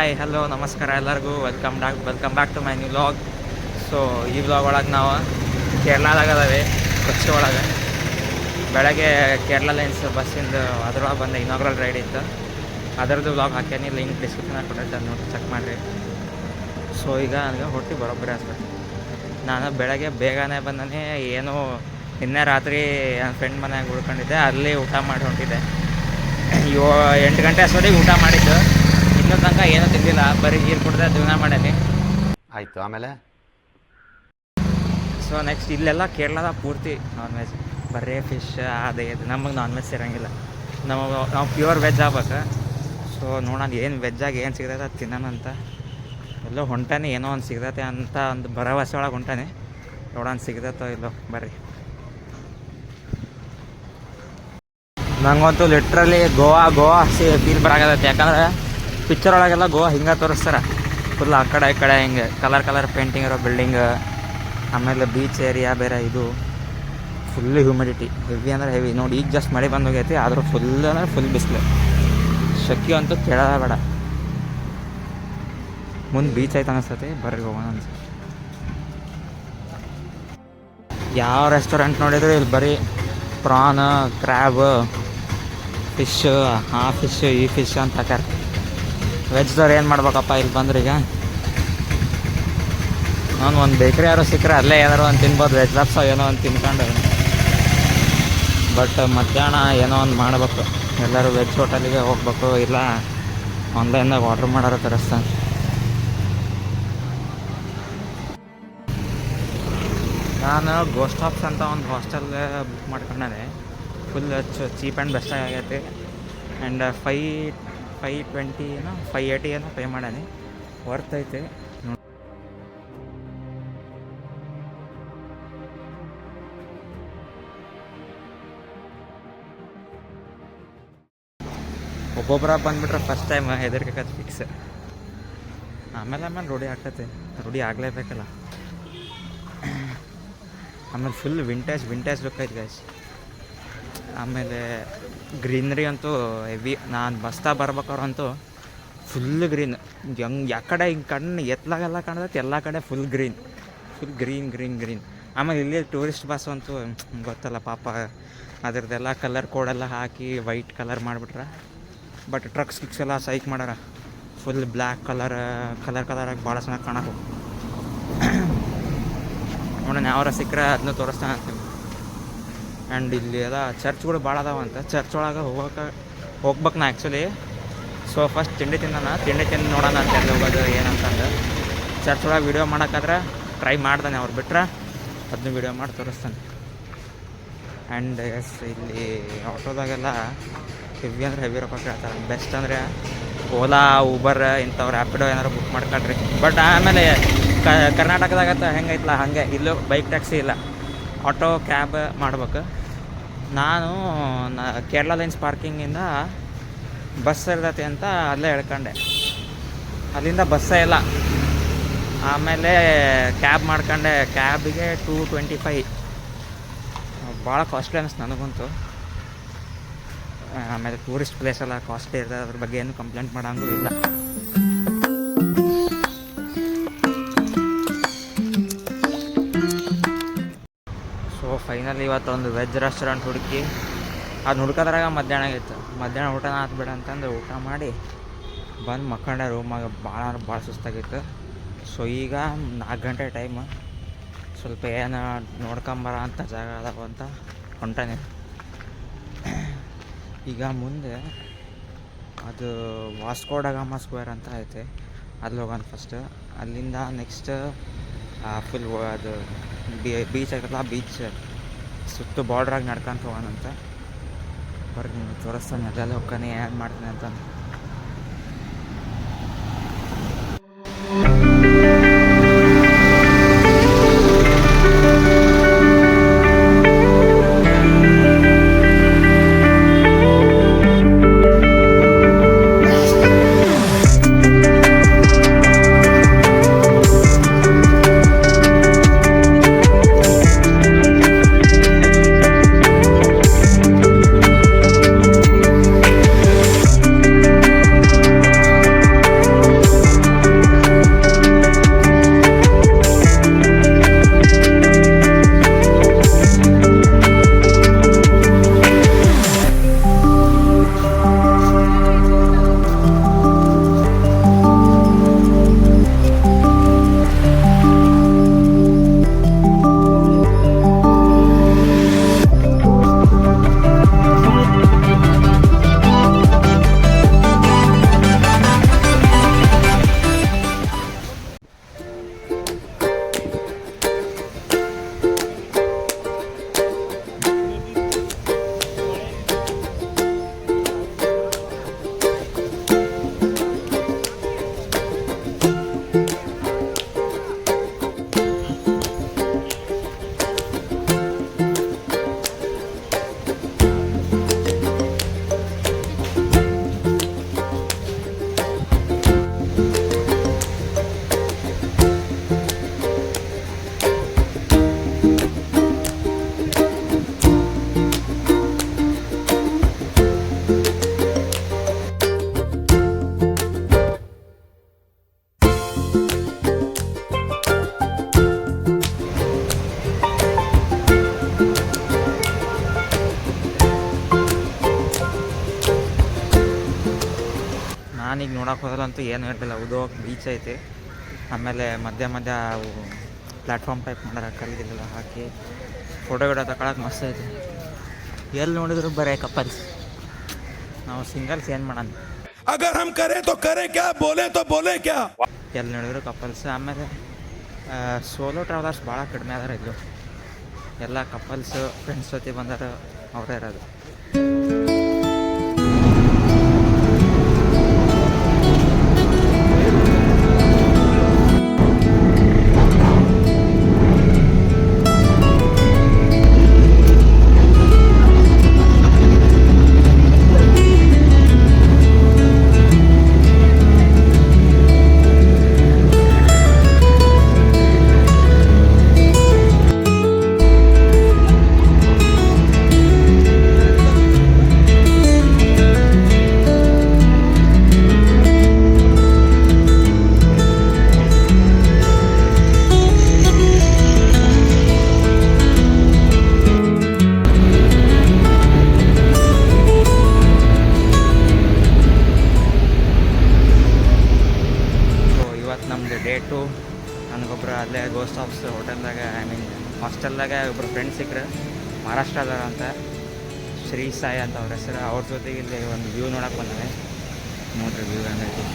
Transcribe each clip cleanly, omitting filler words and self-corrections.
Hi hello ನಮಸ್ಕಾರ ಎಲ್ಲರಿಗೂ welcome back to my new vlog. So ಈ ವ್ಲಾಗ್ ಒಳಗೆ ನಾವು ಕೇರಳದಾಗ ಅದಾವೆ ಕೊಚ್ಚಿ ಒಳಗೆ. ಬೆಳಗ್ಗೆ ಕೇರಳ ಲೈನ್ಸ್ ಬಸ್ಸಿಂದ ಅದ್ರೊಳಗೆ ಬಂದ ಇನಾಗ್ರಲ್ ರೈಡ್ ಇತ್ತು, ಅದರದ್ದು ವ್ಲಾಗ್ ಹಾಕ್ಯಾನಿ. ಲಿಂಕ್ ಡಿಸ್ಕ್ರಿಪ್ಷನಾಗ ಕೊಟ್ಟಿರ್ತಾರೆ, ನೋಡಿ ಚೆಕ್ ಮಾಡಿರಿ. ಸೊ ಈಗ ನನಗೆ ಹೊಟ್ಟೆ ಬರೋಬ್ಬರಿ ಆಗ್ತದೆ. ನಾನು ಬೆಳಗ್ಗೆ ಬೇಗನೆ ಬಂದನೆ. ಏನೋ ನಿನ್ನೆ ರಾತ್ರಿ ನನ್ನ ಫ್ರೆಂಡ್ ಮನೆಯಾಗ ಉಳ್ಕೊಂಡಿದ್ದೆ, ಅಲ್ಲಿ ಊಟ ಮಾಡಿ ಹೊಂಟಿದ್ದೆ. 8 ಗಂಟೆ ಅಷ್ಟೊತ್ತಿಗೆ ಊಟ ಮಾಡಿದ್ದು. ಇನ್ನೂ ತನಕ ಏನೂ ತಿಂದಿಲ್ಲ, ಬರೀ ನೀರು ಕುಡ್ದೆ ಜೀವನ ಮಾಡೀನಿ. ಆಯಿತು. ಆಮೇಲೆ ಸೊ ನೆಕ್ಸ್ಟ್ ಇಲ್ಲೆಲ್ಲ ಕೇರಳದ ಪೂರ್ತಿ ನಾನ್ ವೆಜ್, ಬರೀ ಫಿಶ್ ಅದೇ ಇದು. ನಮಗೆ ನಾನ್ ವೆಜ್ ಸೇರಂಗಿಲ್ಲ, ನಾವು ಪ್ಯೂರ್ ವೆಜ್ ಆಗ್ಬೇಕು. ಸೊ ನೋಡೋಣ ಏನು ವೆಜ್ಜಾಗಿ ಏನು ಸಿಗ್ತೈತೆ ಅದು ತಿನ್ನೋಣ ಅಂತ. ಎಲ್ಲೋ ಹೊಂಟಾನೆ, ಏನೋ ಒಂದು ಸಿಗ್ತೈತೆ ಅಂತ ಒಂದು ಭರವಸೆ ಒಳಗೆ ಹೊಂಟಾನೆ. ನೋಡೋಣ ಸಿಗ್ತೈತೋ ಇಲ್ಲೋ, ಬರ್ರಿ. ನಂಗಂತೂ ಲಿಟ್ರಲಿ ಗೋವಾ ಫೀಲ್ ಬರಾಗತ್ತೈತೆ. ಯಾಕಂದ್ರೆ ಪಿಕ್ಚರ್ ಒಳಗೆಲ್ಲ ಗೋವಾ ಹಿಂಗೆ ತೋರಿಸ್ತಾರೆ, ಫುಲ್ ಆ ಕಡೆ ಈ ಕಡೆ ಹಿಂಗೆ ಕಲರ್ ಪೇಂಟಿಂಗ್ ಇರೋ ಬಿಲ್ಡಿಂಗ್. ಆಮೇಲೆ ಬೀಚ್ ಏರಿಯಾ ಬೇರೆ, ಇದು ಫುಲ್ ಹ್ಯೂಮಿಡಿಟಿ, ಹೆವಿ ಅಂದರೆ ಹೆವಿ. ನೋಡಿ ಈಗ ಜಸ್ಟ್ ಮಳೆ ಬಂದು ಹೋಗೈತಿ, ಆದರೂ ಫುಲ್ ಅಂದರೆ ಫುಲ್ ಬಿಸಿಲು. ಶಕ್ತಿ ಅಂತೂ ಕೇಳೋದ ಬೇಡ. ಮುಂದೆ ಬೀಚ್ ಐತೆ ಅನಿಸ್ತೈತಿ, ಬರ್ರಿ ಹೋಗೋಣ ಅನ್ಸುತ್ತೆ. ಯಾವ ರೆಸ್ಟೋರೆಂಟ್ ನೋಡಿದ್ರು ಇಲ್ಲಿ ಬರೀ ಪ್ರಾನ್, ಕ್ರ್ಯಾಬ್, ಫಿಶ್, ಆ ಫಿಶ್ ಈ ಫಿಶ್ ಅಂತ ಹಾಕ್ಯಾರ. ವೆಜ್ದವ್ರು ಏನು ಮಾಡ್ಬೇಕಪ್ಪ ಇಲ್ಲಿ ಬಂದ್ರೆ? ಈಗ ನಾನು ಒಂದು ಬೇಕ್ರಿ ಯಾರು ಸಿಕ್ಕರೆ ಅಲ್ಲೇ ಏನಾರು ಒಂದು ತಿನ್ಬೋದು, ವೆಜ್ ಲಾಪ್ಸ ಏನೋ ಒಂದು ತಿನ್ಕೊಂಡು. ಬಟ್ ಮಧ್ಯಾಹ್ನ ಏನೋ ಒಂದು ಮಾಡಬೇಕು, ಎಲ್ಲರೂ ವೆಜ್ ಹೋಟೆಲಿಗೆ ಹೋಗ್ಬೇಕು, ಇಲ್ಲ ಆನ್ಲೈನ್ದಾಗ ಆರ್ಡ್ರ್ ಮಾಡೋರು ತರಿಸ್ತಾನೆ. ನಾನು ಗೋಸ್ಟ್ ಹಾಪ್ಸ್ ಅಂತ ಒಂದು ಹಾಸ್ಟೆಲ್ ಬುಕ್ ಮಾಡ್ಕೊಂಡೆ. ಫುಲ್ ಚೀಪ್ ಆ್ಯಂಡ್ ಬೆಸ್ಟ್ ಆಗೈತಿ. ಆ್ಯಂಡ್ 520 ಏನೋ 580 ಏನೋ ಪೇ ಮಾಡೀನಿ. ವರ್ತ್ ಐತೆ. ಒಬ್ಬೊಬ್ಬರ ಬಂದುಬಿಟ್ರೆ ಫಸ್ಟ್ ಟೈಮ್ ಹೆದರ್ಕತ್ ಫಿಕ್ಸ್. ಆಮೇಲೆ ರೂಢಿ ಆಗ್ತೈತೆ, ರೂಢಿ ಆಗಲೇಬೇಕಲ್ಲ. ಆಮೇಲೆ ಫುಲ್ ವಿಂಟೇಜ್ ಲುಕ್ ಐತೆ ಗೈಸ್. ಆಮೇಲೆ ಗ್ರೀನರಿ ಅಂತೂ ಹೆವಿ. ನಾನು ಬಸ್ತಾ ಬರ್ಬೇಕಾರಂತೂ ಫುಲ್ ಗ್ರೀನ್, ಯಾಕಡೆ ಹಿಂಗೆ ಕಣ್ಣು ಎತ್ತಲಾಗೆಲ್ಲ ಕಾಣ್ತೈತೆ, ಎಲ್ಲ ಕಡೆ ಫುಲ್ ಗ್ರೀನ್. ಆಮೇಲೆ ಇಲ್ಲಿ ಟೂರಿಸ್ಟ್ ಬಸ್ ಅಂತೂ ಗೊತ್ತಲ್ಲ ಪಾಪ, ಅದ್ರದ್ದೆಲ್ಲ ಕಲರ್ ಕೋಡೆಲ್ಲ ಹಾಕಿ ವೈಟ್ ಕಲರ್ ಮಾಡಿಬಿಟ್ರೆ. ಬಟ್ ಟ್ರಕ್ಸ್ ಎಲ್ಲ ಸೈಕ್ ಮಾಡ್ಯಾರ, ಫುಲ್ ಬ್ಲ್ಯಾಕ್ ಕಲರಾಗಿ ಭಾಳ ಚೆನ್ನಾಗಿ ಕಾಣೋದು. ನೋಡೋಣ ಯಾವ್ರ ಸಿಕ್ಕರೆ ಅದನ್ನ ತೋರಿಸ್ತಾನೆ ಅಂತೀವಿ. ಆ್ಯಂಡ್ ಇಲ್ಲಿ ಎಲ್ಲ ಚರ್ಚ್ಗಳು ಭಾಳ ಅದಾವಂತ. ಚರ್ಚ್ ಒಳಗೆ ಹೋಗ್ಬೇಕು ನಾ ಆ್ಯಕ್ಚುಲಿ. ಸೊ ಫಸ್ಟ್ ತಿಂಡಿ ತಿಂದು ನೋಡೋಣ ಅಂತ ಎಲ್ಲಿ ಹೋಗೋದು ಏನಂತಂದು. ಚರ್ಚ್ ಒಳಗೆ ವೀಡಿಯೋ ಮಾಡೋಕ್ಕಾದ್ರೆ ಟ್ರೈ ಮಾಡ್ದಾನೆ, ಅವ್ರು ಬಿಟ್ರೆ ಅದನ್ನ ವೀಡಿಯೋ ಮಾಡಿ ತೋರಿಸ್ತಾನೆ. ಆ್ಯಂಡ್ ಎಸ್ ಇಲ್ಲಿ ಆಟೋದಾಗೆಲ್ಲ ಹೆವಿ ಅಂದರೆ ಹೆವಿ ರೊಕ್ಕ ಕೇಳ್ತಾರೆ. ಬೆಸ್ಟ್ ಅಂದರೆ ಓಲಾ, ಊಬರ್ ಇಂಥವು ರ್ಯಾಪಿಡೋ ಏನಾರು ಬುಕ್ ಮಾಡ್ಕೊಳ್ರಿ. ಬಟ್ ಆಮೇಲೆ ಕರ್ನಾಟಕದಾಗತ್ತ ಹೆಂಗೈತಲ್ಲ ಹಾಗೆ ಇಲ್ಲೂ ಬೈಕ್ ಟ್ಯಾಕ್ಸಿ ಇಲ್ಲ, ಆಟೋ ಕ್ಯಾಬ್ ಮಾಡ್ಬೇಕು. ನಾನು ಕೇರಳ ಲೈನ್ಸ್ ಪಾರ್ಕಿಂಗಿಂದ ಬಸ್ ಇರ್ತೈತಿ ಅಂತ ಅಲ್ಲೇ ಹೇಳ್ಕೊಂಡೆ, ಅಲ್ಲಿಂದ ಬಸ್ಸೇ ಇಲ್ಲ. ಆಮೇಲೆ ಕ್ಯಾಬ್ ಮಾಡ್ಕೊಂಡೆ, ಕ್ಯಾಬಿಗೆ 225, ಭಾಳ ಕಾಸ್ಟ್ಲಿ ಅನ್ನಿಸ್ತು ನನಗಂತೂ. ಆಮೇಲೆ ಟೂರಿಸ್ಟ್ ಪ್ಲೇಸ್ ಎಲ್ಲ ಕಾಸ್ಟ್ಲಿ ಇರ್ತದೆ, ಅದ್ರ ಬಗ್ಗೆ ಏನು ಕಂಪ್ಲೇಂಟ್ ಮಾಡೋಂಗೂ ಇಲ್ಲ. ಸೊ ಫೈನಲಿ ಇವತ್ತೊಂದು ವೆಜ್ ರೆಸ್ಟೋರೆಂಟ್ ಹುಡುಕಿ ಅದು ಹುಡ್ಕೋದ್ರಾಗ ಮಧ್ಯಾಹ್ನ ಊಟನ ಆತ್ಬೇಡ ಅಂತಂದು ಊಟ ಮಾಡಿ ಬಂದು ಮಕ್ಕಂಡೆ ರೂಮಾಗ. ಭಾಳ ಸುಸ್ತಾಗಿತ್ತು. ಸೊ ಈಗ 4 ಗಂಟೆ ಟೈಮು, ಸ್ವಲ್ಪ ಏನು ನೋಡ್ಕೊಂಬರ ಅಂತ ಜಾಗ ಅದಾವ ಅಂತ ಹೊಂಟಾನೆ. ಈಗ ಮುಂದೆ ಅದು ವಾಸ್ಕೋ ಡ ಗಾಮಾ ಸ್ಕ್ವೇರ್ ಅಂತ ಐತೆ, ಅಲ್ಲಿ ಹೋಗೋಣ ಫಸ್ಟ್. ಅಲ್ಲಿಂದ ನೆಕ್ಸ್ಟ್ ಫುಲ್ ಅದು ಬೀಚ್ ಐತಲ್ಲ, ಆ ಬೀಚ್ ಸುತ್ತು ಬಾರ್ಡ್ರಾಗಿ ನಡ್ಕೊಂತ ಹೋಗೋಣ ಅಂತ. ಬರ್ರಿ ನೀವು ತೋರಿಸ್ತಾನೆ ಅದೆಲ್ಲ ಹೋಗ್ತಾನೆ ಏನು ಮಾಡ್ತಾನೆ ಅಂತ. ನೋಡೋಕೆ ಹೋದ್ರಂತೂ ಏನೂ ಇರಲಿಲ್ಲ. ಉದೋಗಿ ಬೀಚ್ ಐತಿ, ಆಮೇಲೆ ಮಧ್ಯ ಮಧ್ಯ ಅವು ಪ್ಲ್ಯಾಟ್ಫಾರ್ಮ್ ಟೈಪ್ ಮಾಡ್ಯಾರ, ಕಲ್ಲಿಗೆಲ್ಲ ಹಾಕಿ ಫೋಟೋ ಗಿಡ ತಗೊಳಕ್ಕೆ ಮಸ್ತ್ ಐತಿ. ಎಲ್ಲಿ ನೋಡಿದ್ರು ಬರೇ ಕಪಲ್ಸ್. ನಾವು ಸಿಂಗಲ್ಸ್ ಏನು ಮಾಡೋಣ, अगर हम करें तो करें क्या, बोले तो बोले क्या. ಎಲ್ಲಿ ನೋಡಿದ್ರು ಕಪಲ್ಸ್. ಆಮೇಲೆ ಸೋಲೋ ಟ್ರಾವೆಲರ್ಸ್ ಭಾಳ ಕಡಿಮೆ ಅದಾರ ಇಲ್ಲೂ, ಎಲ್ಲ ಕಪಲ್ಸ್ ಫ್ರೆಂಡ್ಸ್ ಜೊತೆ ಬಂದಾರ, ಅವರೇ ಇರೋದು. ನಮ್ಮದು ಡೇಟು. ನನಗೊಬ್ಬರು ಅಲ್ಲೇ ಗೋಸ್ಟ್ ಆಫ್ಸ್ ಹೋಟೆಲ್ದಾಗ, ಹಾಸ್ಟೆಲ್ದಾಗ ಒಬ್ಬರು ಫ್ರೆಂಡ್ಸ್ ಸಿಕ್ಕರು, ಮಹಾರಾಷ್ಟ್ರದವ್ರ ಅಂತ, ಶ್ರೀ ಸಾಯಿ ಅಂತ ಅವ್ರ ಹೆಸರು. ಅವ್ರ ಜೊತೆಗೆ ಇಲ್ಲಿ ಒಂದು ವ್ಯೂ ನೋಡೋಕೆ ಬಂದರೆ ನೋಡ್ರಿ ವ್ಯೂ ಹೆಂಗೈತಿ.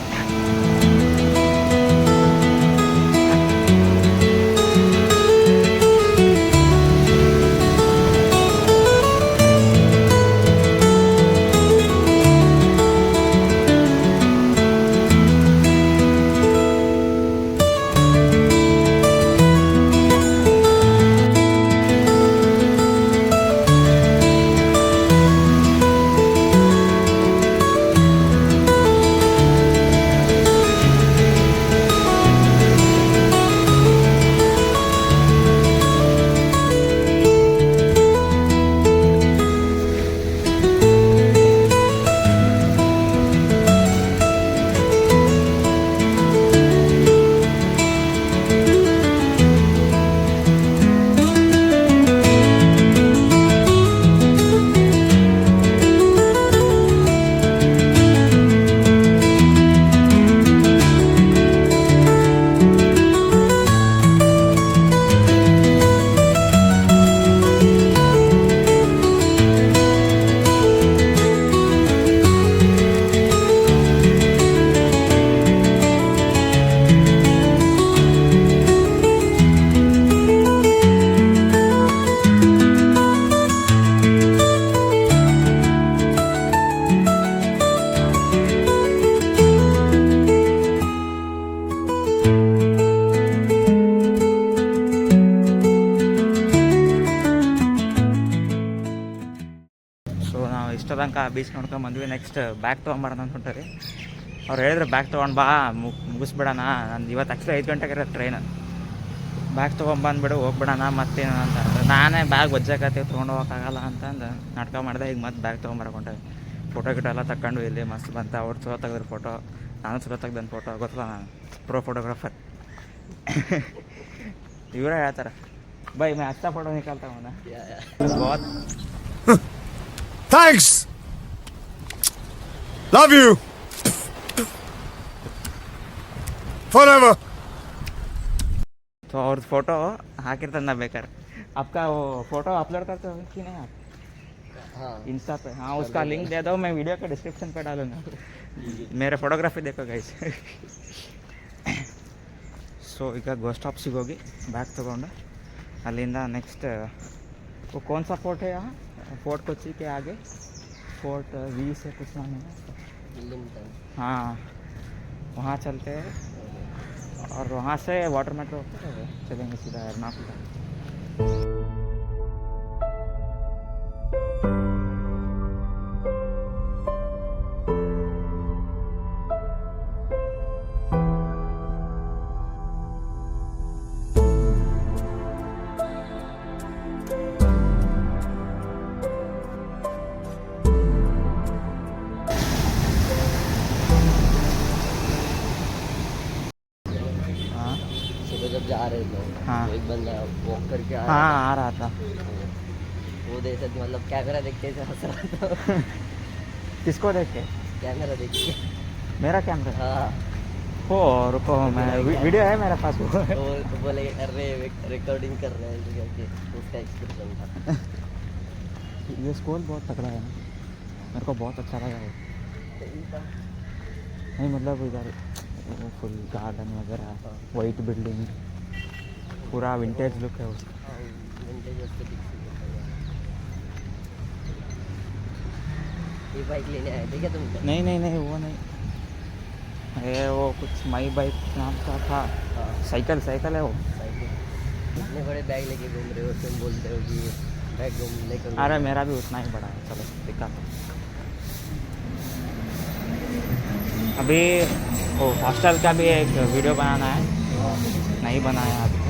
ತನಕ ಬೀಚ್ ನೋಡ್ಕೊಂಡು ಬಂದ್ವಿ. ನೆಕ್ಸ್ಟ್ ಬ್ಯಾಗ್ ತೊಗೊಂಬರೋಣ ಅಂತ ಹೊಂಟರಿ. ಅವ್ರು ಹೇಳಿದ್ರೆ ಬ್ಯಾಗ್ ತೊಗೊಂಡು ಬಾ, ಮುಗಿಸ್ಬಿಡೋಣ. ನಂದು ಇವತ್ತು ಆ್ಯಕ್ಚುಲಿ 5 ಗಂಟೆಗೆ ಇರೋ ಟ್ರೈನ್. ಬ್ಯಾಗ್ ತೊಗೊಂಬಂದ್ಬಿಡು, ಹೋಗ್ಬಿಡೋಣ ಮತ್ತೇನು ಅಂತ ಅಂದ್ರೆ, ನಾನೇ ಬ್ಯಾಗ್ ಒಜ್ಜಾಕತ್ತೀವಿ ತೊಗೊಂಡು ಹೋಗೋಕ್ಕಾಗಲ್ಲ ಅಂತಂದು ನಾಟಕ ಮಾಡಿದೆ. ಈಗ ಮತ್ತೆ ಬ್ಯಾಗ್ ತೊಗೊಂಬರಕೊಂಡೆ. ಫೋಟೋ ಗಿಟೋ ಎಲ್ಲ ತಗೊಂಡು ಇಲ್ಲಿ ಮಸ್ತ್ ಬಂತ. ಅವ್ರು ಚಲೋ ತೆಗೆದ್ರು ಫೋಟೋ, ನಾನು ಚಲೋ ತೆಗ್ದೇನು ಫೋಟೋ, ಗೊತ್ತಲ್ಲ ನಾನು ಪ್ರೋ ಫೋಟೋಗ್ರಾಫರ್. ಇವರೇ ಹೇಳ್ತಾರೆ, ಬೈ मैं अच्छा फोटो निकालता हूँ ना. बहुत थैंक्स, लव यू फॉरएवर. तो और फोटो हाकिर्ता ना बेकार. आपका वो फोटो अपलोड करते हो कि नहीं आप? हाँ, इंस्टा पे. हाँ, उसका लिंक दे दो, मैं वीडियो का डिस्क्रिप्शन पे डालूंगा. मेरे फोटोग्राफी देखो गाइस. ಸೊ ಈಗ ಗೋಸ್ಟ್ ಆಫ್ಸಿಗೆ ಹೋಗಿ ಬ್ಯಾಗ್ ತೊಗೊಂಡು ಅಲ್ಲಿಂದ ನೆಕ್ಸ್ಟ್ वो कौन सा फोर्ट है यहाँ? फोर्ट कोची के आगे फोर्ट वी से कुछ नाम है. हाँ, वहाँ चलते हैं और वहाँ से वाटर मेट्रो चलेंगे सीधा एर्नाकुलम. जब जा रहे थे हाँ. तो एक बंदा वॉक करके हाँ आ रहा था. वो देख मतलब कैमरा देखते से हंस रहा था. किसको देख के? कैमरा देख के मेरा कैमरा हाँ हो रुको मैं वीडियो है मेरे पास वो तो बोले अरे रिकॉर्डिंग कर रहे हैं करके उसका एक्सप्रेशन था। ये स्कूल बहुत तगड़ा है ना, मेरे को बहुत अच्छा लगा है। नहीं मतलब इधर वो फुल गार्डन वगैरह, वाइट बिल्डिंग, पूरा विंटेज लुक है उसका। ये बाइक लेने आए थे क्या तुम? नहीं नहीं नहीं वो नहीं, ये वो कुछ माई बाइक नाम का था। हाँ साइकिल साइकिल है वो। साइकिल। इतने बड़े बैग लेके घूम रहे हो तुम, बोलते हो कि बैग घूमने का। अरे मेरा भी उतना ही बड़ा है, चलो दिखा तो। अभी वो हॉस्टल का भी एक वीडियो बनाना है, नहीं बनाया अभी तक।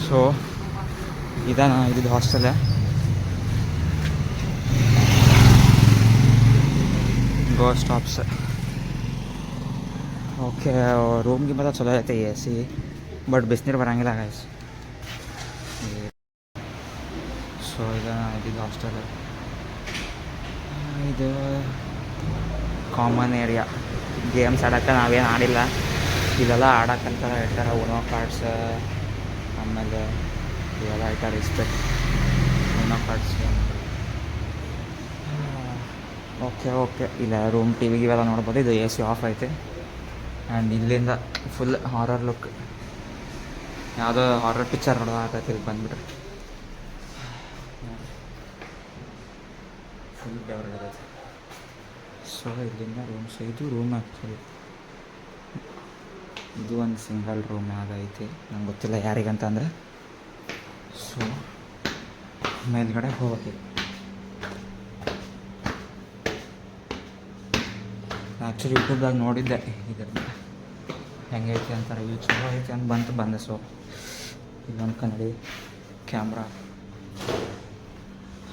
ಸೊ ಇದನ್ನು ಇದು ಹಾಸ್ಟೆಲ್ ಗೋ ಸ್ಟಾಪ್ಸ್ ಓಕೆ. ರೂಮ್ಗೆ ಮಾತ್ರ ಚಲೋ ಐತೆ ಎ ಸಿ, ಬಟ್ ಬಿಸಿನೀರು ಬರೋಂಗಿಲ್ಲ ಗೈಸ್. ಸೊ ಇದು ಹಾಸ್ಟೆಲ್, ಇದು ಕಾಮನ್ ಏರಿಯಾ. ಗೇಮ್ಸ್ ಆಡೋಕ್ಕೆ ನಾವೇನು ಆಡಿಲ್ಲ, ಇವೆಲ್ಲ ಆಡೋಕ್ಕಂತ ಹೇಳ್ತಾರೆ. ಒನೋ ಕಾರ್ಡ್ಸ್, ಆಮೇಲೆ ಇವೆಲ್ಲ ಇಟ್ಟಾರೆ ರಿಸ್ಪೆಕ್ಟ್ ಒನೋ ಕಾರ್ಡ್ಸ್. ಓಕೆ ಓಕೆ, ಇಲ್ಲ ರೂಮ್ ಟಿ ವಿ ಇವೆಲ್ಲ ನೋಡ್ಬೋದು. ಇದು ಎ ಸಿ ಆಫ್ ಐತೆ. ಆ್ಯಂಡ್ ಇಲ್ಲಿಂದ ಫುಲ್ ಹಾರರ್ ಲುಕ್, ಯಾವುದೋ ಹಾರರ್ ಪಿಕ್ಚರ್ ನೋಡೋದಾಗತ್ತೆ ಇಲ್ಲಿ ಬಂದುಬಿಟ್ರೆ. ಫುಲ್ ಬೆವರಿದೆ. ಸೊ ಇಲ್ಲಿಂದ ರೂಮ್ಸ್, ಇದು ರೂಮ್ ಆ್ಯಕ್ಚುಲಿ. ಇದು ಒಂದು ಸಿಂಗಲ್ ರೂಮ್ ಆಗೈತಿ, ನಂಗೆ ಗೊತ್ತಿಲ್ಲ ಯಾರಿಗಂತಂದರೆ. ಸೊ ಮೇಲ್ಗಡೆ ಹೋಗ್ಬೇಕು. ಆ್ಯಕ್ಚುಲಿ ಯೂಟ್ಯೂಬ್ದಾಗ ನೋಡಿದ್ದೆ ಇದನ್ನು ಹೆಂಗೈತಿ ಅಂತ, ರಿವ್ಯೂ ಚಲೋ ಐತಿ ಅಂತ ಬಂದೆ. ಸೊ ಇಲ್ಲೊಂದು ಕನ್ನಡಿ ಕ್ಯಾಮ್ರಾ.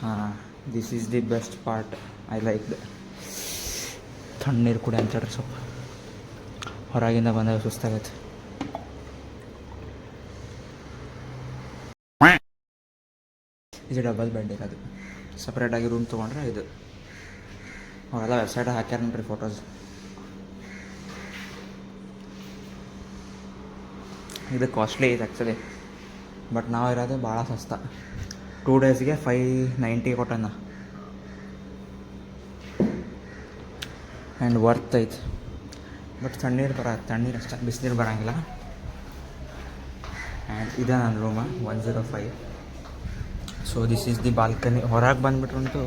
ಹಾಂ, this is the best part, I like the. ತಣ್ಣೀರು ಕುಡಿ ಅಂತೇಳ್ರಿ, ಸ್ವಲ್ಪ ಹೊರಗಿಂದ ಬಂದಾಗ ಸುಸ್ತಾಗೈತೆ. ಇದು ಡಬಲ್ ಬೆಡ್ ಅದು, ಸಪ್ರೇಟಾಗಿ ರೂಮ್ ತೊಗೊಂಡ್ರೆ ಇದು. ಅವೆಲ್ಲ ವೆಬ್ಸೈಟ್ ಹಾಕ್ಯಾರ ನೋಡ್ರಿ ಫೋಟೋಸ್. ಇದು ಕಾಸ್ಟ್ಲಿ ಐತೆ ಆ್ಯಕ್ಚುಲಿ, ಬಟ್ ನಾವು ಇರೋದು ಭಾಳ ಸಸ್ತ. 2 ಡೇಸ್ಗೆ 590 ಕೊಟ್ಟನ. ಆ್ಯಂಡ್ ವರ್ತ್ ಐತೆ, ಬಟ್ ತಣ್ಣೀರು ಅಷ್ಟೇ, ಬಿಸಿನೀರು ಬರೋಂಗಿಲ್ಲ. ಆ್ಯಂಡ್ ಇದೆ ನನ್ನ ರೂಮ 105. So this is the balcony. ಹೊರಗೆ ಬಂದುಬಿಟ್ರಂತೂ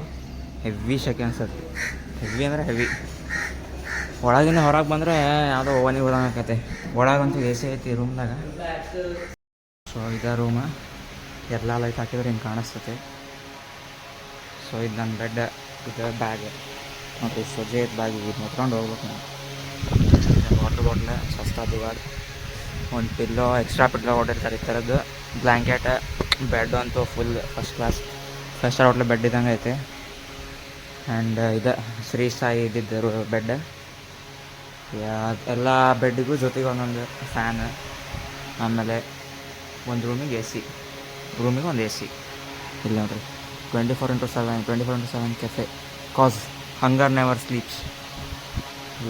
ಹೆವಿ ಶೆಕೆ ಅನ್ಸತ್ತೆ. ಹೆವಿ ಅಂದರೆ ಹೆವಿ. ಒಳಗಿನ ಹೊರಗೆ ಬಂದರೆ ಯಾವುದೋ ಓವನಿಗೆ ಹೋದಂಗಾಕೈತೆ. ಒಳಗಂತೂ ಎ ಸಿ ಐತಿ ರೂಮ್ದಾಗ. ಸೊ ಇದೇ ರೂಮ, ಎಲ್ಲ ಲೈಟ್ ಹಾಕಿದ್ರೆ ಹಿಂಗೆ ಕಾಣಿಸ್ತತೆ. ಸೊ ಇದು ನನ್ನ ಬೆಡ್, ಇದು ಬ್ಯಾಗ್ ನೋಡಿರಿ, ಸೊಜೆ ಐತೆ ಬ್ಯಾಗ್. ಇದು ಮುತ್ಕೊಂಡು ಹೋಗ್ಬೇಕು ನಾವು. ವಾಟರ್ ಬಾಟ್ಲ ಸಸ್ತಾ ದುಗಾಡ್, ಒಂದು ಪಿಲ್ಲೋ, ಎಕ್ಸ್ಟ್ರಾ ಪಿಲ್ಲೋ ಹೊಡಿರ್ತಾರೆ ಈ ಥರದ್ದು. ಬ್ಲ್ಯಾಂಕೆಟ್, ಬೆಡ್ ಅಂತೂ full first class five star hotel bed ಇದ್ದಂಗೆ ಐತೆ. ಆ್ಯಂಡ್ ಇದು ಶ್ರೀ ಸಾಯಿ ಇದ್ದಿದ್ದು ಬೆಡ್. ಎಲ್ಲ ಬೆಡ್ಡಿಗೂ ಜೊತೆಗೆ ಒಂದೊಂದು ಫ್ಯಾನ್. ಆಮೇಲೆ ಒಂದು ರೂಮಿಗೆ ಎ ಸಿ, ರೂಮಿಗೆ ಒಂದು ಎ ಸಿ. ಇಲ್ಲಿ ನೋಡಿರಿ 24x7 cafe, cause hunger never sleeps.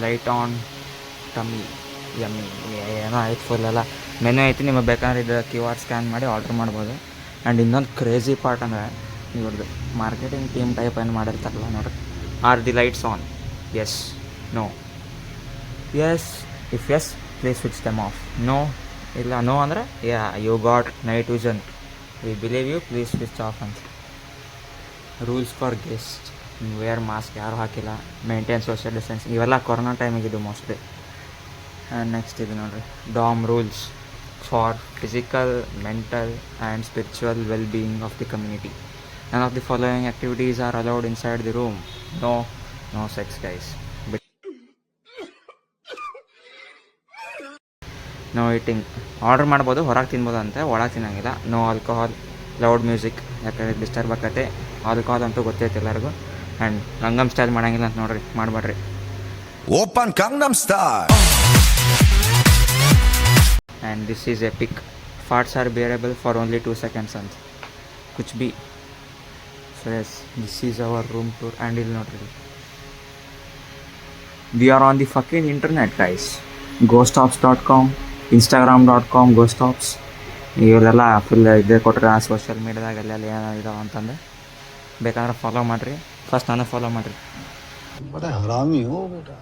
Light on tummy yummy, ಏನೋ ಆಯ್ತು ಫುಲ್ ಎಲ್ಲ ಮೆನು ಐತಿ. ನಿಮಗೆ ಬೇಕಂದ್ರೆ ಇದು QR ಸ್ಕ್ಯಾನ್ ಮಾಡಿ ಆರ್ಡ್ರ್ ಮಾಡ್ಬೋದು. ಆ್ಯಂಡ್ ಇನ್ನೊಂದು ಕ್ರೇಜಿ ಪಾರ್ಟ್ ಅಂದರೆ ಇವ್ರದ್ದು ಮಾರ್ಕೆಟಿಂಗ್ ಟೀಮ್ ಟೈಪ್ ಏನು ಮಾಡಿರ್ತಾರಲ್ಲ ನೋಡ್ರಿ. Are the lights on? Yes, no, yes, if yes please switch them off. No ಇಲ್ಲ, ನೋ ಅಂದರೆ yeah you got night vision, we believe you, please switch off ಅಂತ. Rules for guest, wear mask ಯಾರೂ ಹಾಕಿಲ್ಲ, maintain social distance. ಇವೆಲ್ಲ corona ಟೈಮಿಗಿದ್ದು mostly. And next ಇದು ನೋಡಿರಿ, dorm rules for physical, mental and spiritual well-being of the community. None of the following activities are allowed inside the room. No sex, guys. No eating. Order ಮಾಡ್ಬೋದು, ಹೊರಗೆ ತಿನ್ಬೋದು ಅಂತೆ, ಒಳಗೆ ತಿನ್ನೋಂಗಿಲ್ಲ. No alcohol, loud music, ಯಾಕಂದರೆ disturb ಆಕತ್ತೆ. Alcohol ಅಂತೂ ಗೊತ್ತೈತೆ ಎಲ್ಲರಿಗೂ. And ಗಂಗಮ್ style ಮಾಡೋಂಗಿಲ್ಲ ಅಂತ ನೋಡ್ರಿ, ಮಾಡಬೇಡ್ರಿ. Open Gangnam Style. And this is epic. Farts are bearable for only 2 seconds ಅಂತ ಕುಚ್ B. So yes, this is our room tour and ಇಲ್ಲಿ ನೋಡ್ರಿ. We are on the fucking internet guys. Ghostops.com, Instagram.com, ghostops. ಇವೆಲ್ಲ full ಇದೇ ಕೊಟ್ಟರೆ social ಮೀಡ್ಯಾದಾಗ ಎಲ್ಲ ಏನೋ ಇದಾವೆ ಅಂತಂದು ಬೇಕಾದ್ರೆ ಫಾಲೋ ಮಾಡಿರಿ. ಫಸ್ಟ್ ನಾನು ಫಾಲೋ ಮಾಡಿರಿ. बड़ा हरामी हो बेटा.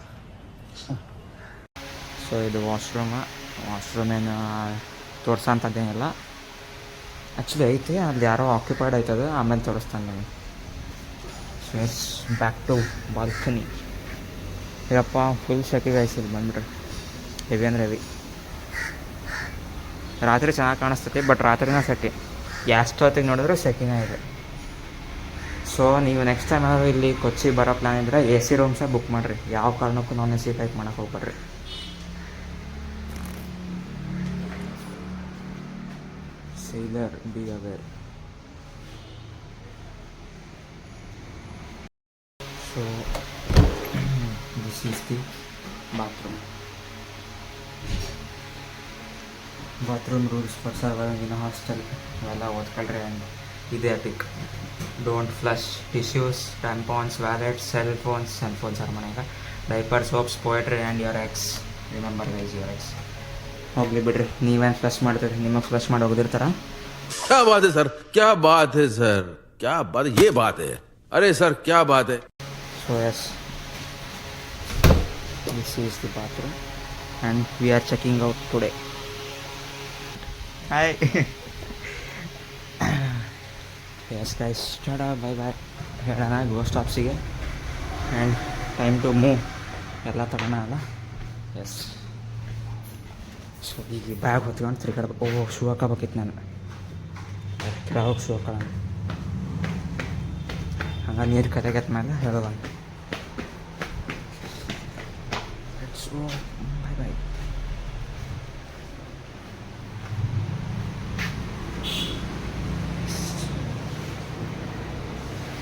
ಸೊ ಇದು ವಾಶ್ರೂಮ್ ಏನು ತೋರ್ಸೋಂಥದ್ದೇನಿಲ್ಲ. ಆ್ಯಕ್ಚುಲಿ ಐತೆ, ಅಲ್ಲಿ ಯಾರೋ ಆಕ್ಯುಪೈಡ್ ಆಯ್ತದೆ, ಆಮೇಲೆ ತೋರಿಸ್ತಾನೆ ನಿಮಗೆ. So yes back to balcony. ಇದಪ್ಪ ಫುಲ್ ಶೆಕೆ ಗಾಯಿಸಿಲ್ಲ ಬಂದ್ಬಿಟ್ರೆ ಹೆವಿ ಅಂದರೆ ಹೆವಿ. ರಾತ್ರಿ ಚೆನ್ನಾಗಿ ಕಾಣಿಸ್ತೈತಿ, ಬಟ್ ರಾತ್ರಿನ ಸೆಕೆ. ಎಷ್ಟೊತ್ತಿಗೆ ನೋಡಿದ್ರೆ ಸೆಕೆನೇ ಇದೆ. ಸೊ ನೀವು ನೆಕ್ಸ್ಟ್ ಟೈಮ್ ಏನಾದರೂ ಇಲ್ಲಿ ಕೊಚ್ಚಿ ಬರೋ ಪ್ಲ್ಯಾನ್ ಇದ್ದರೆ ಎ ಸಿ ರೂಮ್ಸೇ ಬುಕ್ ಮಾಡಿರಿ. ಯಾವ ಕಾರಣಕ್ಕೂ ನಾನ್ ಎ ಸಿ ಟೈಪ್ ಮಾಡೋಕೆ ಹೋಗ್ಬೇಡ್ರಿ. Sailor be aware. So this is the bathroom rules for surviving in hostel ಅವೆಲ್ಲ ಓದ್ಕೊಳ್ರಿ. ಆ್ಯಂಡ್ ಇದೆ epic. Don't flush tissues, tampons, wallets, cell phones or ಮನೆಯಾಗ. Diaper, soaps, poetry and your ex. Remember guys, your ex. ಹೋಗ್ಲಿ ಬಿಡ್ರಿ, ನೀವೇನು flush ಮಾಡ್ತೀರಿ? ನಿಮಗೆ flush ಮಾಡಿ ಹೋಗಿರ್ತಾರ? क्या बात है सर, क्या बात है सर, क्या बात, ये बात है. अरे सर क्या बात है. So yes, this is the bathroom and we are checking out today. Hi. Yes guys, tada, bye bye. ಹೇಳೋಣ ಗೋಸ್ಟ್ ಆಫ್ಸಿಗೆ. And time to move. ಎಲ್ಲ ತಗೋಣ ಅಲ್ಲ. ಎಸ್. ಸೊ ಈಗ ಬ್ಯಾಗ್ ಹೊತ್ಕೊಂಡು ತಿರ್ಗಾಡ್ಬೇಕು. ಓಹ್, ಶೂ ಹಾಕೋಬೇಕಿತ್ತು ನಾನು. ಕೆಳಗೆ ಶೂ ಹಾಕೋಣ. ಹಂಗೆ ನೀರು ಕರೆಗತ್ತ ಮೇಲೆ ಹೇಳೋಣ. ಸೊ ಬಾಯ್ ಬಾಯ್.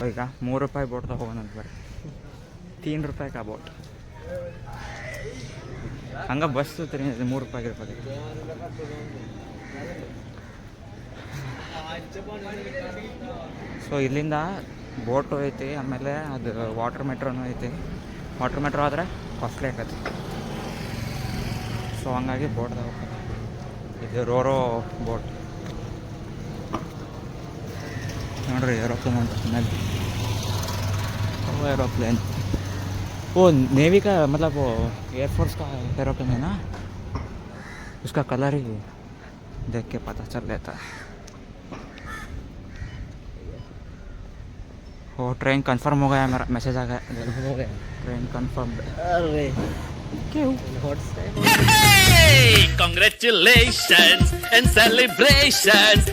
ಈಗ ₹3 ಬೋಟ್ ತಗೋಣ ಅಂತ ಬರ್ರಿ. ₹3 का ಬೋಟ್. ಹಂಗೆ ಬಸ್ ₹3 ಇರ್ಬೇಕು. ಸೊ ಇಲ್ಲಿಂದ ಬೋಟು ಐತಿ, ಆಮೇಲೆ ಅದು ವಾಟರ್ ಮೆಟ್ರೋನು ಐತಿ. ವಾಟರ್ ಮೆಟ್ರೋ ಆದರೆ ಕಾಸ್ಟ್ಲಿ ಆಕತಿ. ಸೊ ಹಂಗಾಗಿ ಬೋಟ್ದಾಗ ಹೋಗ್ತದೆ. ಇದು ರೋರೋ ಬೋಟ್ ನೋಡ್ರಿ. ಏರೋಪ್ಲೇನ್ ಅಂತ ಮೇಲೆ. एरोप्लेन वो नेवी का, मतलब वो एयरफोर्स का एरोप्लेन है ना, उसका कलर ही देख के पता चल लेता है. वो ट्रेन कंफर्म हो गया, मेरा मैसेज आ गया. हो गया ट्रेन कंफर्म. अरे क्यों? Hey, congratulations and celebrations.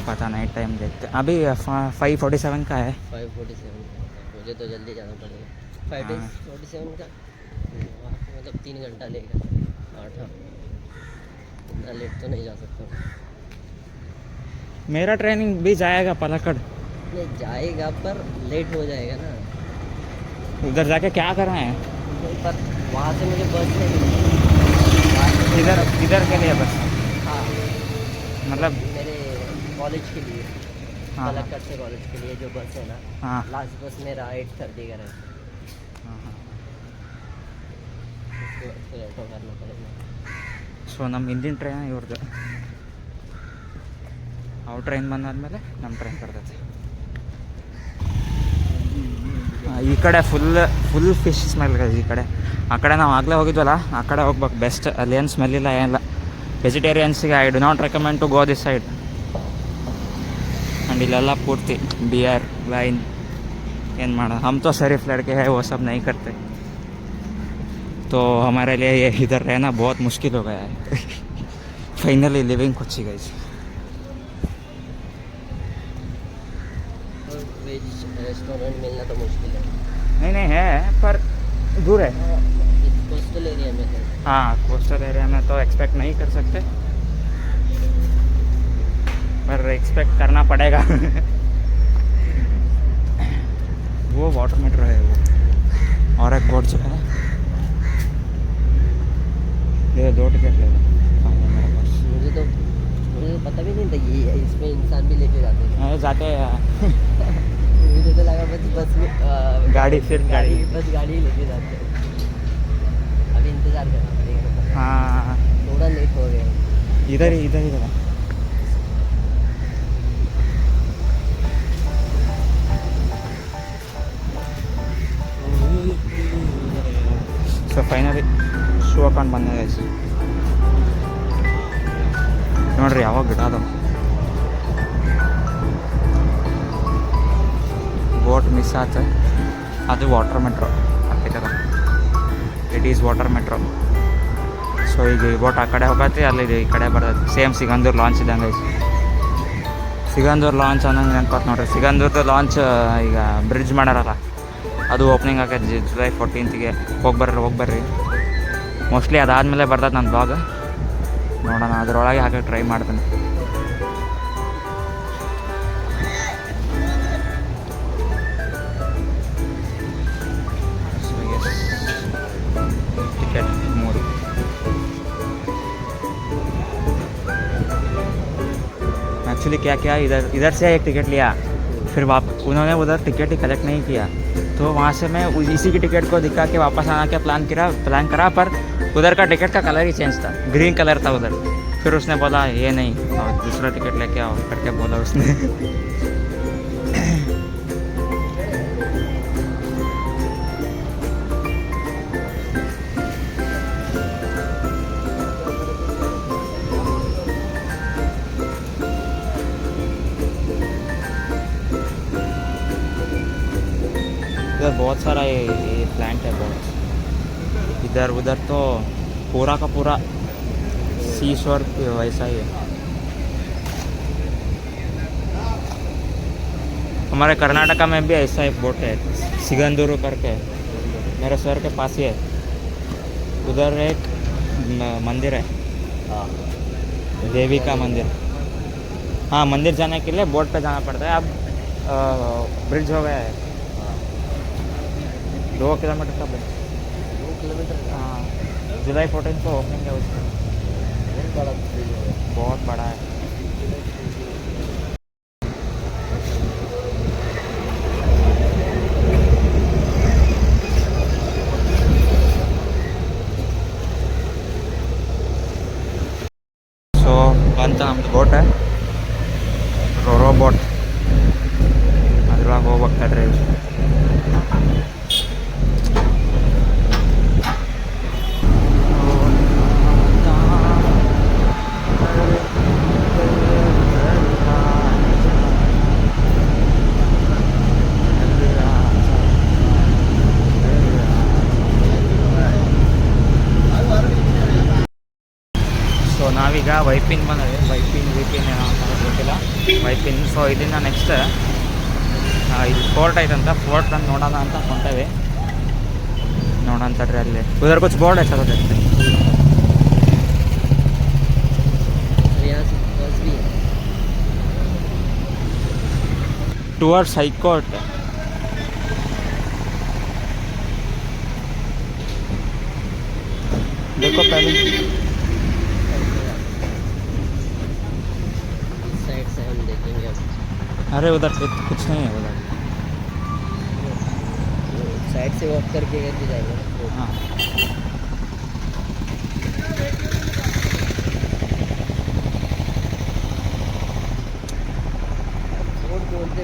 पता नहीं, टाइम देखते. अभी 5:47 का है. 5:47 मुझे तो जल्दी जाना पड़ेगा. 5:47 का मतलब 3 घंटा लेगा. 8 इतना लेट तो नहीं जा सकता. मेरा ट्रेनिंग भी जाएगा पलक्कड़. नहीं जाएगा पर लेट हो जाएगा ना. उधर जाके क्या कर रहे हैं? पर वहाँ से मुझे बस नहीं इधर के लिए बस. हाँ मतलब मेरे कॉलेज के लिए. हाँ. पलक्कड़ से कॉलेज के लिए जो बस है ना, हाँ. लास्ट बस मेरा 8:30 का रहता है. उसको ऑटो करना पड़ेगा. ಸೊ ನಮ್ಮ ಹಿಂದಿನ ಟ್ರೈನ್ ಇವ್ರದ್ದು. ಅವ್ರ ಟ್ರೈನ್ ಬಂದಾದ್ಮೇಲೆ ನಮ್ಮ ಟ್ರೈನ್ ಬರ್ತೈತೆ. ಈ ಕಡೆ ಫುಲ್ ಫಿಶ್ ಸ್ಮೆಲ್ ಈ ಕಡೆ. ಆ ಕಡೆ ನಾವು ಆಗಲೇ ಹೋಗಿದ್ವಲ್ಲ, ಆ ಕಡೆ ಹೋಗ್ಬೇಕು ಬೆಸ್ಟ್. ಅಲ್ಲೇನು ಸ್ಮೆಲ್ ಇಲ್ಲ, ಏನಿಲ್ಲ. ವೆಜಿಟೇರಿಯನ್ಸಿಗೆ I do not recommend to go this side. And ಇಲ್ಲೆಲ್ಲ ಪೂರ್ತಿ बियर वाइन. ಏನು ಮಾಡೋದು, हम तो शरीफ लड़के हैं, वो सब नहीं करते. तो हमारे लिए ये इधर रहना बहुत मुश्किल हो गया है. Finally living Kochi guys. Veg restaurant मिलना तो मुश्किल है. नहीं है, पर दूर है. कोस्टल एरिया में है. हाँ, कोस्टल एरिया में तो एक्सपेक्ट नहीं कर सकते, पर एक्सपेक्ट करना पड़ेगा. वो वाटर मेट्रो है वो. और एक बोर्ड जो है ये 2 टिकट ले लो मेरे पास। मुझे तो पता भी नहीं था ये इसमें इंसान भी लेके जाते हैं। अरे जाके मुझे तो लगा बस में गाड़ी सिर्फ गाड़ी। बस गाड़ी ही लेके जाते हैं। अभी इंतज़ार करना पड़ेगा मतलब। हाँ थोड़ा लेट हो गया। इधर ही इधर है। ಸೊ ಫೈನಲಿ ಶೂ ಹಾಕೊಂಡು ಬಂದೆ ಗೈಸ್. ನೋಡ್ರಿ ಯಾವಾಗ ಗಿಡ ಅದಾವ. ಬೋಟ್ ಮಿಸ್ ಆತ. ಅದು ವಾಟರ್ ಮೆಟ್ರೋ ಆಗ್ತೈತದ. It is water metro. So ಈಗ ಈ ಬೋಟ್ ಆ ಕಡೆ ಹೋಗತ್ತೆ, ಅಲ್ಲಿ ಈ ಕಡೆ ಬರ್ತೈತೆ. ಸೇಮ್ ಸಿಗಂದೂರು ಲಾಂಚ್ ಇದ್ದಂಗೆ ಐತಿ. ಸಿಗಂದೂರು ಲಾಂಚ್ ಅನ್ನಂಗೆ ನೆನ್ಪಾತ್ ನೋಡ್ರಿ. ಸಿಗಂದೂರ್ದು ಲಾಂಚ್ ಈಗ ಬ್ರಿಡ್ಜ್ ಮಾಡ್ಯಾರಲ್ಲ, ಅದು ಓಪನಿಂಗ್ ಆಗೈತೆ ಜುಲೈ 14ಗೆ. ಹೋಗಿ ಬರ್ರಿ. ಮೋಸ್ಟ್ಲಿ ಅದಾದಮೇಲೆ ಬರ್ತದೆ ನನ್ನ ಬ್ಲಾಗ್. ನೋಡೋಣ, ಅದರೊಳಗೆ ಹಾಕಕ್ಕೆ ಟ್ರೈ ಮಾಡ್ತೀನಿ. So S, ticket 3. एक्चुअली क्या किया, इधर से एक टिकट लिया, फिर उन्होंने उधर टिकट ही कलेक्ट नहीं किया, तो वहाँ से मैं इसी की टिकट को दिखा के वापस आना का प्लान करा, पर उधर का टिकट का कलर ही चेंज था, ग्रीन कलर था उधर. फिर उसने बोला ये नहीं, और दूसरा टिकट लेके आओ करके बोला उसने. इधर बहुत सारा ये प्लांट है बहुत. इधर उधर तो पूरा का पूरा सी शोर वैसा ही है. हमारे कर्नाटका में भी ऐसा एक बोट है, सिगंदूरू करके, मेरे शहर के पास ही है. उधर एक मंदिर है, देवी का मंदिर. हाँ, मंदिर जाने के लिए बोट पे जाना पड़ता है. अब ब्रिज हो गया है, 2 किलोमीटर का ब्रिज. 2 किलोमीटर? हाँ, जुलाई 14 को ओपनिंग है उसका. बहुत बड़ा है. ಸೊ ಬಂತ ನಮ್ದು ಬೋಟ್, ರೋರೋ ಬೋಟ್. ಅದ್ರೊಳಗೆ ಹೋಗ್ಬೇಕಾದ್ರೆ ನಾವೀಗ ವೈಪಿನ್ ಬಂದರೆ, ವೈಪಿನ್ ಏನೋ ಅಂತ ಗೊತ್ತಿಲ್ಲ, ವೈಪಿನ್. ಸೊ ಇದನ್ನು ನೆಕ್ಸ್ಟ್ ಇದು ಫೋರ್ಟ್ ಐತಂತ, ಫೋರ್ಟ್ ಬಂದು ನೋಡೋಣ ಅಂತ ಹೊಂಟೇವೆ. ನೋಡೋಣ ತಡ್ರಿ, ಅಲ್ಲಿ ಉದರ್ ಕುछ ಬೋರ್ಡ್ है चलो देखते हैं. Towards high court. देखो पहले साइड से हम देखेंगे अब. अरे उधर कुछ नहीं है उधर. साइड से वॉक करके जाएंगे. हाँ, फोर्ट बोलते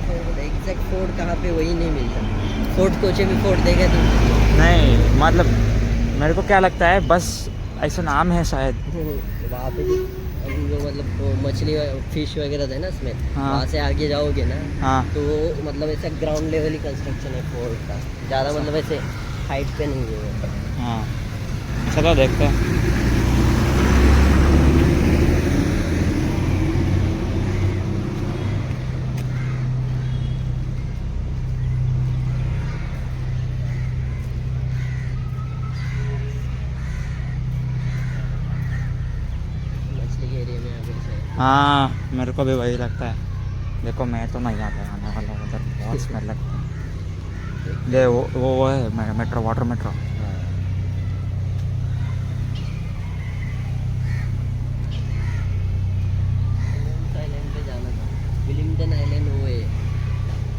एग्जैक्ट फोर्ट कहाँ पे वही नहीं मिलता. फोर्ट कोचे में फोर्ट देगा तो नहीं मतलब मेरे को क्या लगता है, बस ऐसा नाम है शायद. वहाँ पे जो मतलब वो मछली फिश वगैरह थे ना इसमें, हाँ. वहाँ से आगे जाओगे ना, हाँ, तो वो मतलब ऐसा ग्राउंड लेवल ही कंस्ट्रक्शन है फोर्ट का. ज़्यादा मतलब ऐसे हाइट पे नहीं है. हाँ, चलो देखते हैं. मछली के एरिया में आगे से हाँ, मेरे को भी वही लगता है. देखो मैं तो नहीं आता आने वाला उधर, बहुत स्मेल लगता है. ये वो है मेट्रो, वाटर मेट्रो. आइलैंड पे जाना था. विलिंगटन आइलैंड वो है.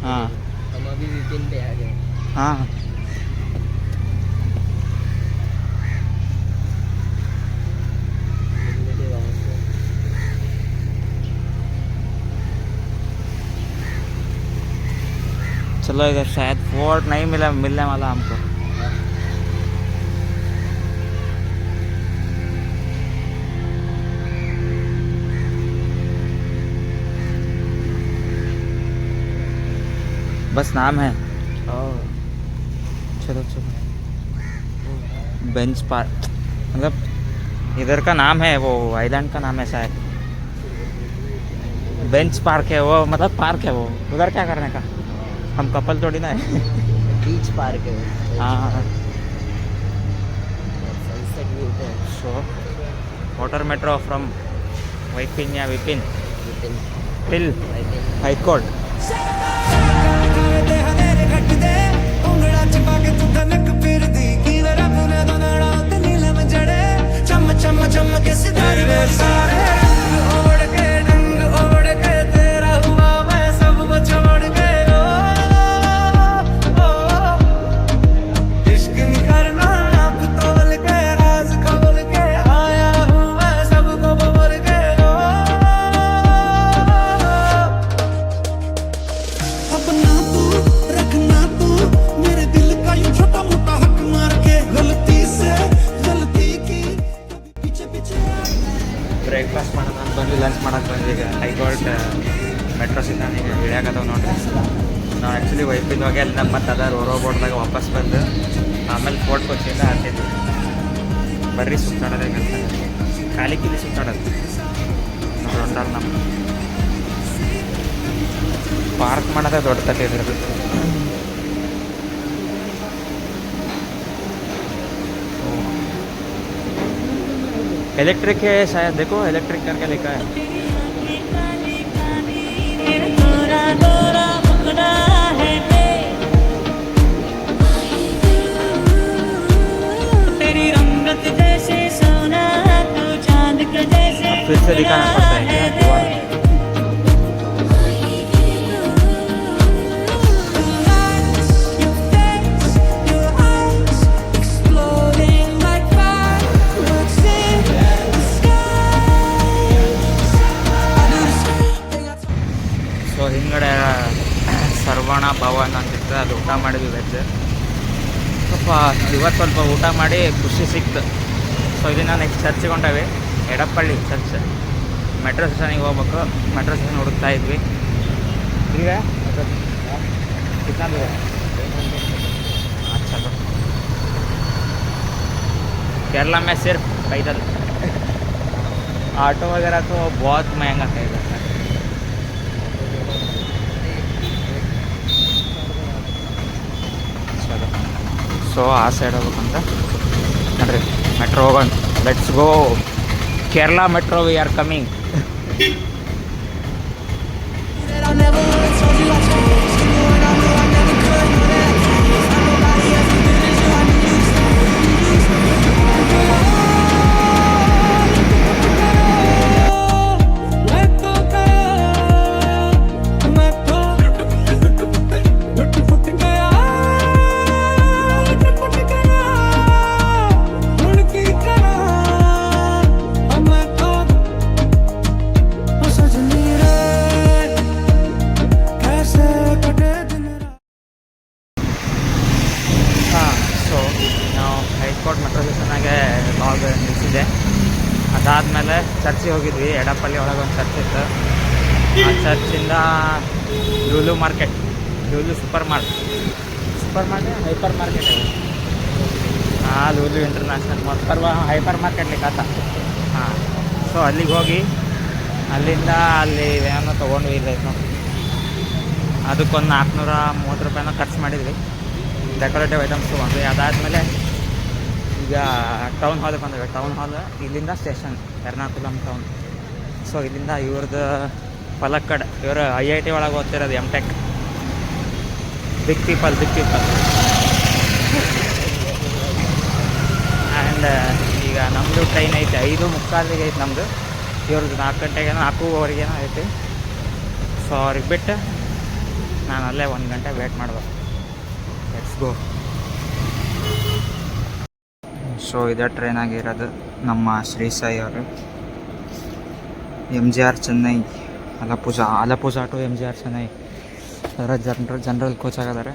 हाँ हम अभी वीकेंड पे आ गए. हाँ. मिले वहाँ से. चलो इधर शायद फोर्ट नहीं मिलने वाला हमको. बस नाम है. चलो चलो. बेंच पार्क मतलब इधर का नाम है, वो आइलैंड का नाम है शायद. बेंच पार्क है वो, मतलब पार्क है वो. उधर क्या करने का, हम कपल थोड़ी ना है. बीच पार्क है. हाँ. Sunset view point. So water metro from Vypin या Vypin Vypin till island. High court. अपना तू रखना तू मेरे दिल का यूं छोटा मोटा हक मार के गलती से गलती की पीछे पीछे ಬ್ರೇಕ್ಫಾಸ್ಟ್ ಮಾಡೋಣ ಅಂತ ಬಂದು ಲಂಚ್ ಮಾಡೋಕ್ಕೆ ಬಂದು ಈಗ ಹೈಕೋರ್ಟ್ ಮೆಟ್ರೋ ಸಿಗ್ತಾನೆ ಈಗ ಇಳಿಯಾಕತ್ತವ ನೋಡ್ರಿ. ನಾವು ಆ್ಯಕ್ಚುಲಿ ವೈಪಿಂದ ಹೋಗಿ ಅಲ್ಲಿ ನಮ್ಮ ಮತ್ತೆ ಅದಾರ ಬೋರ್ಡ್ದಾಗ ವಾಪಸ್ ಬಂದು ಆಮೇಲೆ ಫೋರ್ಟ್ ಕೊಚ್ಚಿಂದ ಹಾಕಿದ್ದು. ಬರ್ರಿ ಸುತ್ತಾಡೋದೇ ಖಾಲಿ ಕಿಲಿ ಸುತ್ತಾಡೋದು ನೋಡಿ. ಹೊಂಟಲ್ಲ ನಮ್ಮ ಪಾರ್ಕ್ ಮಾಡೋದೇ ದೊಡ್ಡ ಕತೆ ಇದ್ರದ್ದು. इलेक्ट्रिक है शायद, देखो इलेक्ट्रिक करके लिखा है. फिर से दिखाना पड़ता है क्या दोबारा? ಸೊ ಹಿಂಗಡೆ ಸರ್ವಣ ಭವನ್ ಅಂತಿತ್ತು, ಅಲ್ಲಿ ಊಟ ಮಾಡಿದ್ವಿ ವೆಜ್. ಇವತ್ತು ಸ್ವಲ್ಪ ಊಟ ಮಾಡಿ ಖುಷಿ ಸಿಕ್ತು. ಸೊ ಇದನ್ನು ನೆಕ್ಸ್ಟ್ ಚರ್ಚಿಗೆ ಹೊಂಟೇವಿ, ಎಡಪ್ಪಳ್ಳಿ ಚರ್ಚ್. ಮೆಟ್ರೋ ಸ್ಟೇಷನಿಗೆ ಹೋಗ್ಬೇಕು. ಮೆಟ್ರೋ ಸ್ಟೇಷನ್ ಹುಡುಕ್ತಾ ಇದ್ವಿ. ಈಗ कितना दूर है? अच्छा तो केरला में सिर्फ पैदल, ऑटो वगैरह तो बहुत महंगा है इधर. चलो ಸೊ ಆ ಸೈಡ್ ಹೋಗ್ಬೇಕಂತ ನೋಡ್ರಿ. ಮೆಟ್ರೋ ಹೋಗೋಣ. Let's go Kerala metro, we are coming. High court metro ಸ್ಟೇಷನ್ನಾಗೆ ಲಾಗ್ ನಿಲ್ಲಿಸಿದೆ. ಅದಾದಮೇಲೆ ಚರ್ಚಿಗೆ ಹೋಗಿದ್ವಿ. ಎಡಪಳ್ಳಿ ಒಳಗೆ ಒಂದು ಚರ್ಚ್ ಇತ್ತು. ಆ ಚರ್ಚಿಂದ Lulu market, Lulu super market hyper market है. हाँ लूलू इंटरनेशनल मॉल पर वहाँ ಹೈಪರ್ ಮಾರ್ಕೆಟ್ ಲಿಖಾತ. ಹಾಂ, ಸೊ ಅಲ್ಲಿಗೆ ಹೋಗಿ ಅಲ್ಲಿಂದ ಅಲ್ಲಿ ಏನೋ ತೊಗೊಂಡು ಇಲ್ಲೈತೆ ನೋಡಿ. ಅದಕ್ಕೊಂದು 430 ರೂಪಾಯಿನ ಖರ್ಚು ಮಾಡಿದ್ವಿ. ಡೆಕೋರೇಟಿವ್ ಐಟಮ್ಸ್ ತೊಗೊಂಡ್ವಿ. ಅದಾದಮೇಲೆ ಈಗ ಟೌನ್ ಹಾಲಿಗೆ ಬಂದಿವೆ. ಟೌನ್ ಹಾಲ್ ಇಲ್ಲಿಂದ ಸ್ಟೇಷನ್ ಎರ್ನಾಕುಲಂ ಟೌನ್. ಸೊ ಇಲ್ಲಿಂದ ಇವ್ರದ್ದು ಪಲಕ್ಕಡ್, ಇವರು IIT ಒಳಗೆ ಓದ್ತಿರೋದು, MTech. ಬಿಗ್ ಪೀಪಲ್ ಆ್ಯಂಡ್ ಈಗ ನಮ್ಮದು ಟ್ರೈನ್ ಐತೆ 5:45 ಐತೆ ನಮ್ಮದು. ಇವ್ರದ್ದು 4 ಗಂಟೆಗೆ 4:15 ಐತಿ. ಸೊ ಅವ್ರಿಗೆ ಬಿಟ್ಟು ನಾನು ಅಲ್ಲೇ 1 ಗಂಟೆ ವೇಟ್ ಮಾಡ್ಬೇಕು. Let's go. ಸೊ ಇದೇ ಟ್ರೈನ್ ಆಗಿರೋದು ನಮ್ಮ ಶ್ರೀ ಸಾಯಿ ಅವರು. MGR Chennai Alappuzha to MGR Chennai ಅದರ ಜನರಲ್ ಕೋಚ್ ಆಗಿದ್ದಾರೆ.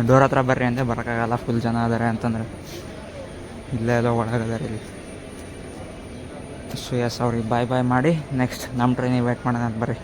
ಡೋರ್ ಹತ್ರ ಬರ್ರಿ ಅಂದರೆ ಬರೋಕ್ಕಾಗಲ್ಲ, ಫುಲ್ ಜನ ಅದಾರೆ ಅಂತಂದ್ರೆ ಇಲ್ಲೇ ಎಲ್ಲ ಒಳಗದಾರೆ ಇಲ್ಲಿ. ಸೊ ಎಸ್ ಅವ್ರಿಗೆ ಬಾಯ್ ಮಾಡಿ ನೆಕ್ಸ್ಟ್ ನಮ್ಮ ಟ್ರೈನಿಗೆ ವೇಟ್ ಮಾಡೋಣ ಅಂತ ಬರ್ರಿ.